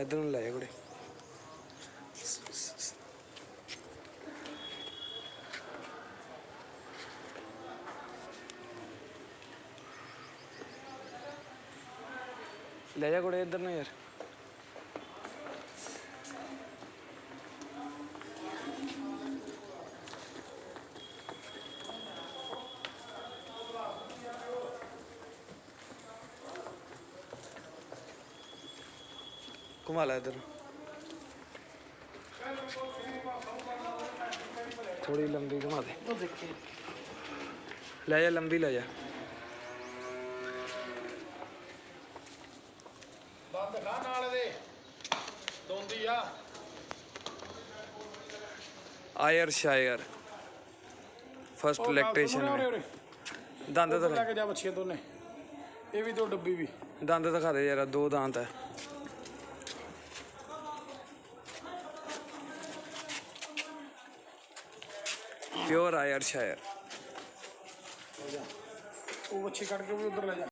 इधर ਨੂੰ ਲੈ ਜਾ ਕੁੜੇ। ਲੈ ਜਾ ਕੁੜੇ ਇੱਧਰ ਨੂੰ ਯਾਰ। घुमा ला इधर, थोड़ी लंबी घुमा दे। ले जा, लंबी ले जा। आयर शायर फर्स्ट लैक्टेशन में दंद तो लेके जा बच्चियां दोने, ये भी दो डब्बी भी दंद दिखा दे जरा, दो दांत है। प्योर आयर शायर। वो बच्ची काट के भी उधर ले जा।